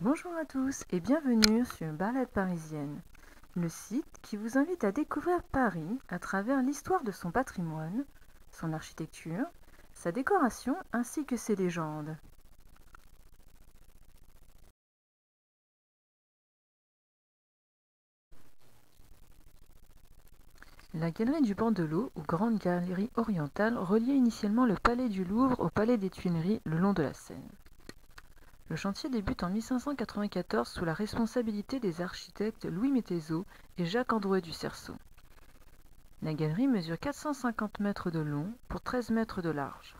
Bonjour à tous et bienvenue sur Balade parisienne, le site qui vous invite à découvrir Paris à travers l'histoire de son patrimoine, son architecture, sa décoration ainsi que ses légendes. La galerie du Bandelot, ou Grande Galerie Orientale, reliait initialement le palais du Louvre au palais des Tuileries le long de la Seine. Le chantier débute en 1594 sous la responsabilité des architectes Louis Métézeau et Jacques Androuet du Cerceau. La galerie mesure 450 mètres de long pour 13 mètres de large.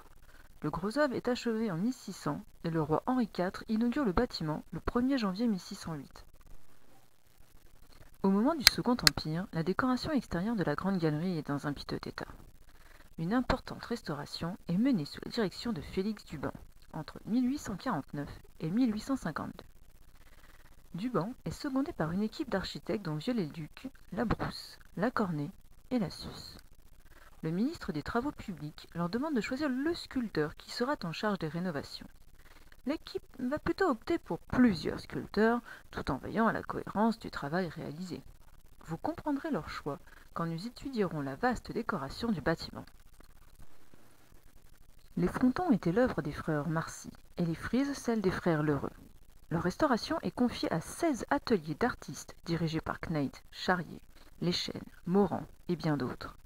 Le gros œuvre est achevé en 1600 et le roi Henri IV inaugure le bâtiment le 1er janvier 1608. Au moment du Second Empire, la décoration extérieure de la Grande Galerie est dans un piteux état. Une importante restauration est menée sous la direction de Félix Duban entre 1849 et 1852. Duban est secondé par une équipe d'architectes dont Viollet-le-Duc, Labrousse, Lacornet et Lassus. Le ministre des Travaux publics leur demande de choisir le sculpteur qui sera en charge des rénovations. L'équipe va plutôt opter pour plusieurs sculpteurs, tout en veillant à la cohérence du travail réalisé. Vous comprendrez leur choix quand nous étudierons la vaste décoration du bâtiment. Les frontons étaient l'œuvre des frères Marcy et les frises celle des frères Lheureux. Leur restauration est confiée à 16 ateliers d'artistes dirigés par Kneidt, Charrier, Leschène, Morand et bien d'autres.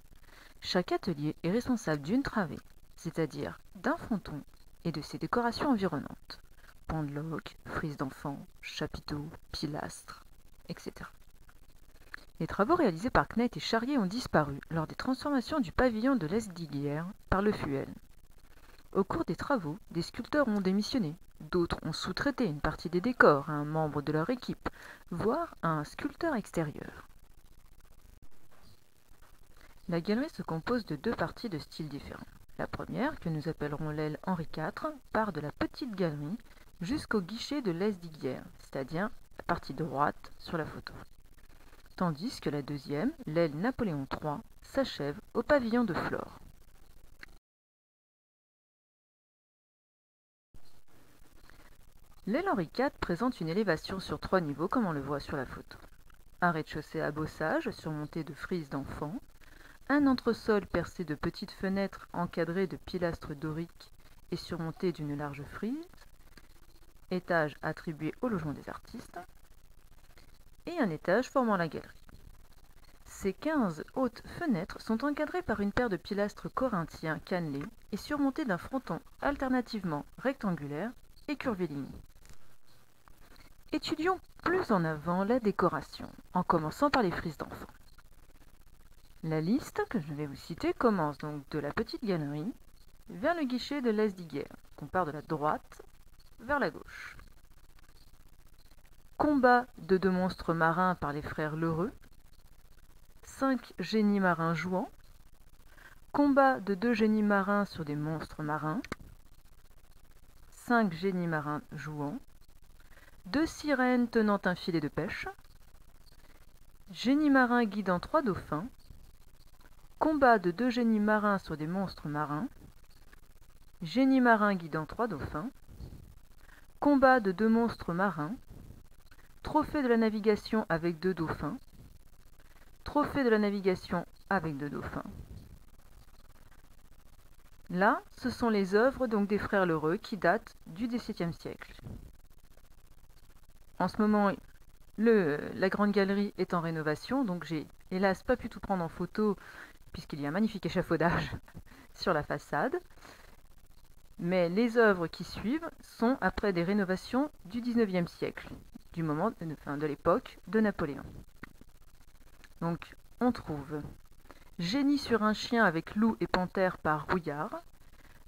Chaque atelier est responsable d'une travée, c'est-à-dire d'un fronton et de ses décorations environnantes. Pendeloques, frises d'enfants, chapiteaux, pilastres, etc. Les travaux réalisés par Kneidt et Charrier ont disparu lors des transformations du pavillon de Lesdiguières par Le Fuel. Au cours des travaux, des sculpteurs ont démissionné, d'autres ont sous-traité une partie des décors à un membre de leur équipe, voire à un sculpteur extérieur. La galerie se compose de deux parties de styles différents. La première, que nous appellerons l'aile Henri IV, part de la petite galerie jusqu'au guichet de Lesdiguières, c'est-à-dire la partie droite sur la photo. Tandis que la deuxième, l'aile Napoléon III, s'achève au pavillon de Flore. L'aile Henri IV présente une élévation sur 3 niveaux comme on le voit sur la photo. Un rez-de-chaussée à bossage surmonté de frises d'enfants, un entresol percé de petites fenêtres encadrées de pilastres doriques et surmonté d'une large frise, étage attribué au logement des artistes, et un étage formant la galerie. Ces 15 hautes fenêtres sont encadrées par une paire de pilastres corinthiens cannelés et surmontés d'un fronton alternativement rectangulaire et curviligne. Étudions plus en avant la décoration, en commençant par les frises d'enfants. La liste que je vais vous citer commence donc de la petite galerie vers le guichet de Lesdiguières, qu'on part de la droite vers la gauche. Combat de 2 monstres marins par les frères Lheureux. 5 génies marins jouant. Combat de 2 génies marins sur des monstres marins. 5 génies marins jouant. 2 sirènes tenant un filet de pêche. Génie marin guidant 3 dauphins. Combat de 2 génies marins sur des monstres marins. Génie marin guidant 3 dauphins. Combat de 2 monstres marins. Trophée de la navigation avec 2 dauphins. Trophée de la navigation avec 2 dauphins. Là, ce sont les œuvres donc des frères Lheureux qui datent du XVIIe siècle. En ce moment, la Grande Galerie est en rénovation, donc j'ai hélas pas pu tout prendre en photo puisqu'il y a un magnifique échafaudage sur la façade. Mais les œuvres qui suivent sont après des rénovations du XIXe siècle, du moment, de l'époque de Napoléon. Donc on trouve Génie sur un chien avec loup et panthère par Rouillard,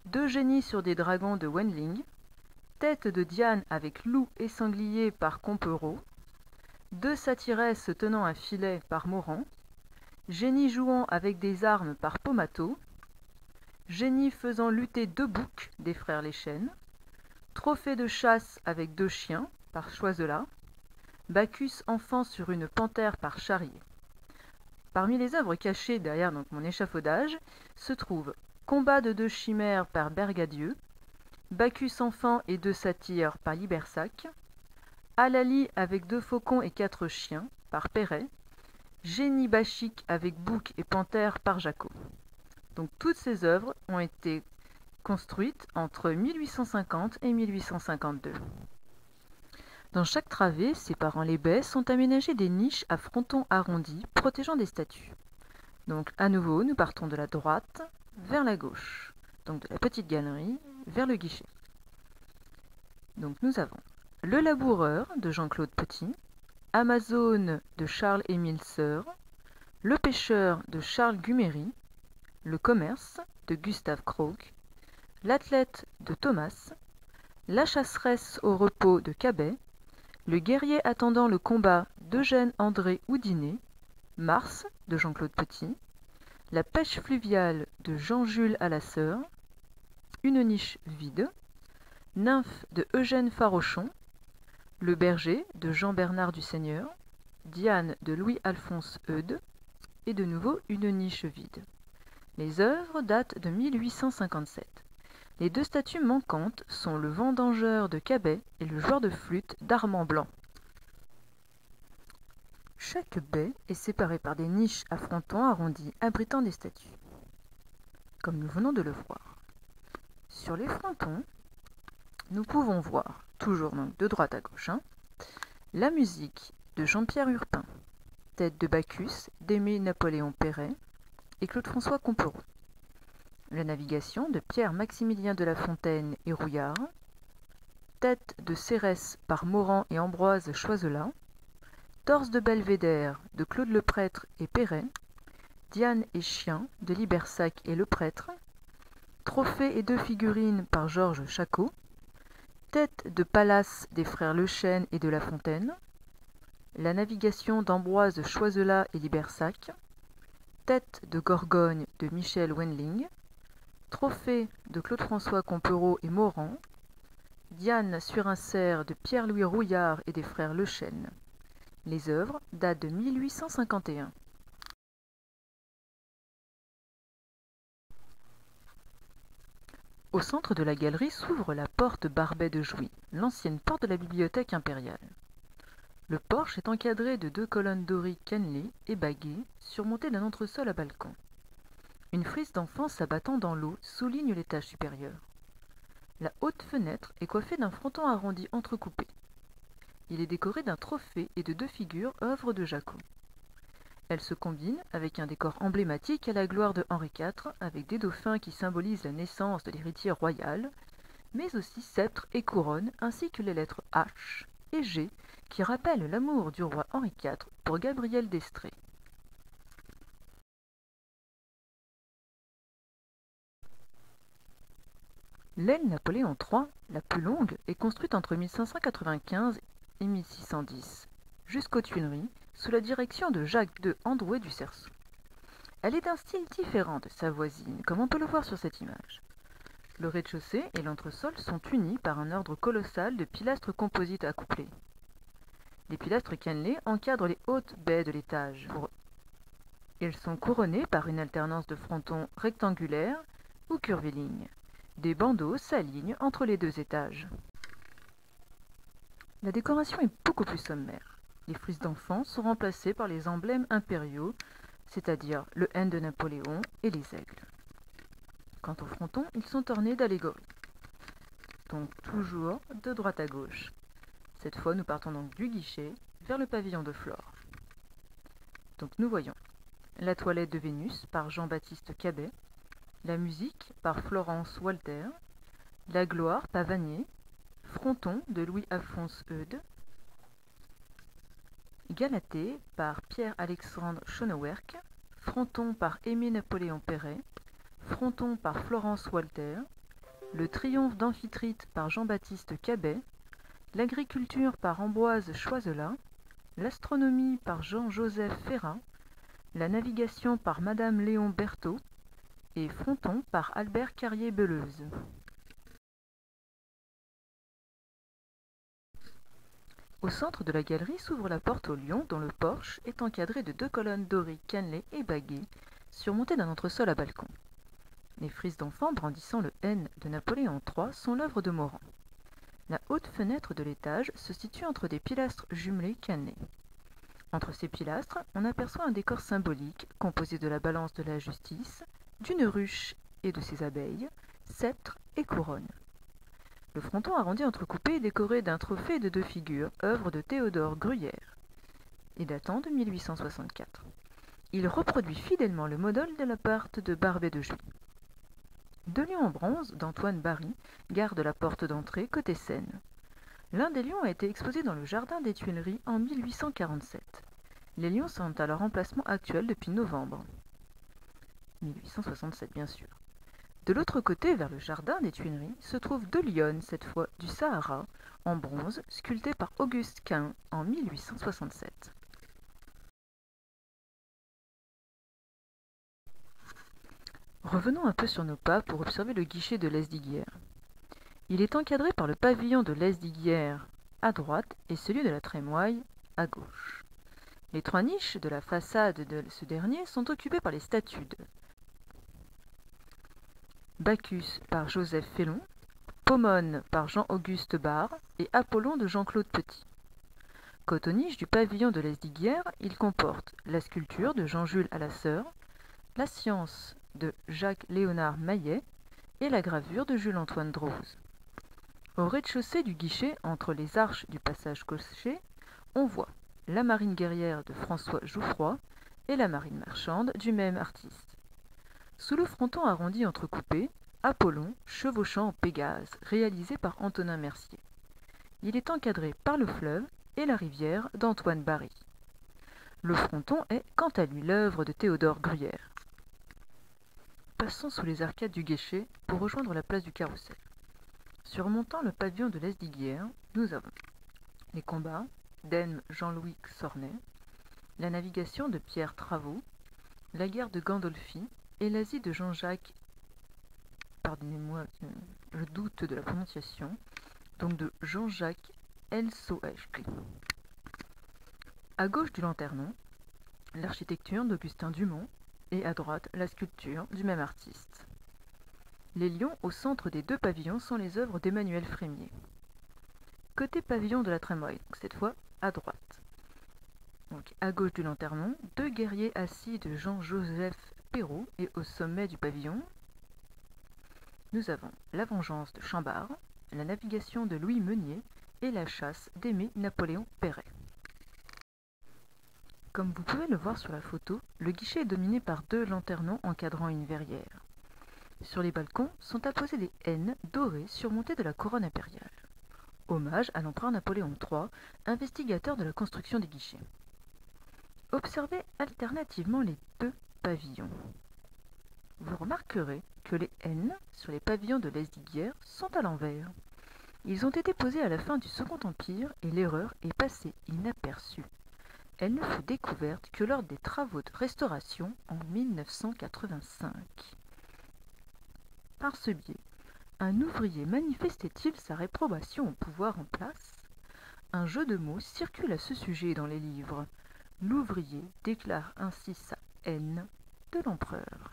2 génies sur des dragons de Wendling, Tête de Diane avec loup et sanglier par Comperot, 2 satyresses tenant un filet par Morand, Génie jouant avec des armes par Pomato, Génie faisant lutter 2 boucs des frères Leschène, Trophée de chasse avec 2 chiens par Choiselat, Bacchus enfant sur une panthère par Charrier. Parmi les œuvres cachées derrière mon échafaudage se trouvent Combat de 2 chimères par Bergadieu, Bacchus enfant et 2 satyres par Libersac, Halali avec 2 faucons et 4 chiens par Perret, Génie bachique avec bouc et panthère par Jacot. Donc toutes ces œuvres ont été construites entre 1850 et 1852. Dans chaque travée, séparant les baies, sont aménagées des niches à frontons arrondis protégeant des statues. Donc à nouveau, nous partons de la droite vers la gauche, donc de la petite galerie vers le guichet. Donc nous avons Le Laboureur de Jean-Claude Petit, Amazone de Charles-Émile Seur, Le Pêcheur de Charles Guméry, Le Commerce de Gustave Croc, L'Athlète de Thomas, La Chasseresse au repos de Cabet, Le Guerrier attendant le combat d'Eugène André Houdinet, Mars de Jean-Claude Petit, La Pêche fluviale de Jean-Jules Alasseur, Une niche vide, Nymphe de Eugène Farochon, Le Berger de Jean-Bernard Duseigneur, Diane de Louis-Alphonse Eudes, et de nouveau Une niche vide. Les œuvres datent de 1857. Les 2 statues manquantes sont le vendangeur de Cabet et le joueur de flûte d'Armand Blanc. Chaque baie est séparée par des niches à frontons arrondis abritant des statues, comme nous venons de le voir. Sur les frontons, nous pouvons voir, toujours donc de droite à gauche, la musique de Jean-Pierre Urpin, Tête de Bacchus d'Aimé Napoléon Perret et Claude-François Comperoux, la navigation de Pierre-Maximilien de La Fontaine et Rouillard, Tête de Cérès par Morand et Ambroise Choiselat, Torse de Belvédère de Claude Leprêtre et Perret, Diane et Chien de Libersac et Leprêtre, Trophée et 2 figurines par Georges Chacot, Tête de Pallas des frères Lechêne et de La Fontaine, La navigation d'Ambroise Choiselat et Libersac, Tête de Gorgogne de Michel Wendling, Trophée de Claude-François Comperoux et Morand, Diane sur un cerf de Pierre-Louis Rouillard et des frères Lechêne. Les œuvres datent de 1851. Au centre de la galerie s'ouvre la porte Barbet de Jouy, l'ancienne porte de la bibliothèque impériale. Le porche est encadré de 2 colonnes doriques cannelées et baguées, surmontées d'un entresol à balcon. Une frise d'enfants s'abattant dans l'eau souligne l'étage supérieur. La haute fenêtre est coiffée d'un fronton arrondi entrecoupé. Il est décoré d'un trophée et de 2 figures œuvres de Jacot. Elle se combine avec un décor emblématique à la gloire de Henri IV, avec des dauphins qui symbolisent la naissance de l'héritier royal, mais aussi sceptre et couronne, ainsi que les lettres H et G qui rappellent l'amour du roi Henri IV pour Gabrielle d'Estrées. L'aile Napoléon III, la plus longue, est construite entre 1595 et 1610, jusqu'aux Tuileries, sous la direction de Jacques II Androuet du Cerceau. Elle est d'un style différent de sa voisine, comme on peut le voir sur cette image. Le rez-de-chaussée et l'entresol sont unis par un ordre colossal de pilastres composites accouplés. Les pilastres cannelés encadrent les hautes baies de l'étage. Ils sont couronnés par une alternance de frontons rectangulaires ou curvilignes. Des bandeaux s'alignent entre les 2 étages. La décoration est beaucoup plus sommaire. Les frises d'enfants sont remplacées par les emblèmes impériaux, c'est-à-dire le N de Napoléon et les aigles. Quant aux frontons, ils sont ornés d'allégories. Donc toujours de droite à gauche. Cette fois, nous partons donc du guichet vers le pavillon de Flore. Donc nous voyons La toilette de Vénus par Jean-Baptiste Cabet, La musique par Florence Walter, La gloire Pavanier, Fronton de Louis-Alphonse Eudes, Galatée par Pierre-Alexandre Schonewerk, Fronton par Aimé Napoléon Perret, Fronton par Florence Walter, Le triomphe d'Amphitrite par Jean-Baptiste Cabet, L'agriculture par Ambroise Choiselat, L'astronomie par Jean-Joseph Ferrat, La navigation par Madame Léon Berthaud et Fronton par Albert Carrier-Beleuze. Au centre de la galerie s'ouvre la porte au lion dont le porche est encadré de 2 colonnes doriques cannelées et baguées, surmontées d'un entresol à balcon. Les frises d'enfants brandissant le N de Napoléon III sont l'œuvre de Morand. La haute fenêtre de l'étage se situe entre des pilastres jumelés cannelés. Entre ces pilastres, on aperçoit un décor symbolique composé de la balance de la justice, d'une ruche et de ses abeilles, sceptre et couronne. Le fronton arrondi entrecoupé est décoré d'un trophée de 2 figures, œuvre de Théodore Gruyère, et datant de 1864. Il reproduit fidèlement le modèle de l'appart de Barbet de Jouy. 2 lions en bronze d'Antoine Barry gardent la porte d'entrée côté Seine. L'un des lions a été exposé dans le jardin des Tuileries en 1847. Les lions sont à leur emplacement actuel depuis novembre 1867 bien sûr. De l'autre côté, vers le jardin des Tuileries, se trouvent 2 lionnes, cette fois du Sahara, en bronze, sculptées par Auguste Quint en 1867. Revenons un peu sur nos pas pour observer le guichet de Lesdiguières. Il est encadré par le pavillon de Lesdiguières à droite et celui de la Trémoille à gauche. Les 3 niches de la façade de ce dernier sont occupées par les statues de Bacchus par Joseph Félon, Pomone par Jean-Auguste Barre et Apollon de Jean-Claude Petit. Quant aux niches du pavillon de Lesdiguières, il comporte la sculpture de Jean-Jules Alasseur, la science de Jacques-Léonard Maillet et la gravure de Jules-Antoine Droz. Au rez-de-chaussée du guichet, entre les arches du passage cocher, on voit la marine guerrière de François Jouffroy et la marine marchande du même artiste. Sous le fronton arrondi entrecoupé, Apollon chevauchant en Pégase, réalisé par Antonin Mercier. Il est encadré par le fleuve et la rivière d'Antoine Barry. Le fronton est, quant à lui, l'œuvre de Théodore Gruyère. Passons sous les arcades du guichet pour rejoindre la place du Carrousel. Surmontant le pavillon de Lesdiguières, nous avons les combats d'Edme Jean-Louis Sornet, la navigation de Pierre Travaux, la guerre de Gandolfi et l'Asie de Jean-Jacques, pardonnez-moi, je doute de la prononciation, donc de Jean-Jacques Elsoeschli. À gauche du lanternon, l'architecture d'Augustin Dumont et à droite la sculpture du même artiste. Les lions au centre des 2 pavillons sont les œuvres d'Emmanuel Frémier. Côté pavillon de la Trémoille, cette fois à droite. Donc, à gauche du lanternon, 2 guerriers assis de Jean-Joseph Perrault et au sommet du pavillon, nous avons la vengeance de Chambard, la navigation de Louis Meunier et la chasse d'Aimé Napoléon Perret. Comme vous pouvez le voir sur la photo, le guichet est dominé par 2 lanternons encadrant une verrière. Sur les balcons sont apposés des N dorées surmontées de la couronne impériale. Hommage à l'empereur Napoléon III, investigateur de la construction des guichets. Observez alternativement les 2 pavillons. Vous remarquerez que les N sur les pavillons de Lesdiguières sont à l'envers. Ils ont été posés à la fin du Second Empire et l'erreur est passée inaperçue. Elle ne fut découverte que lors des travaux de restauration en 1985. Par ce biais, un ouvrier manifestait-il sa réprobation au pouvoir en place? Un jeu de mots circule à ce sujet dans les livres. L'ouvrier déclare ainsi sa haine de l'empereur.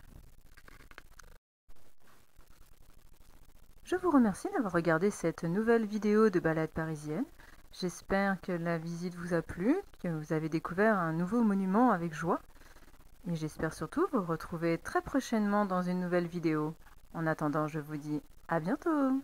Je vous remercie d'avoir regardé cette nouvelle vidéo de balade parisienne. J'espère que la visite vous a plu, que vous avez découvert un nouveau monument avec joie. Et j'espère surtout vous retrouver très prochainement dans une nouvelle vidéo. En attendant, je vous dis à bientôt!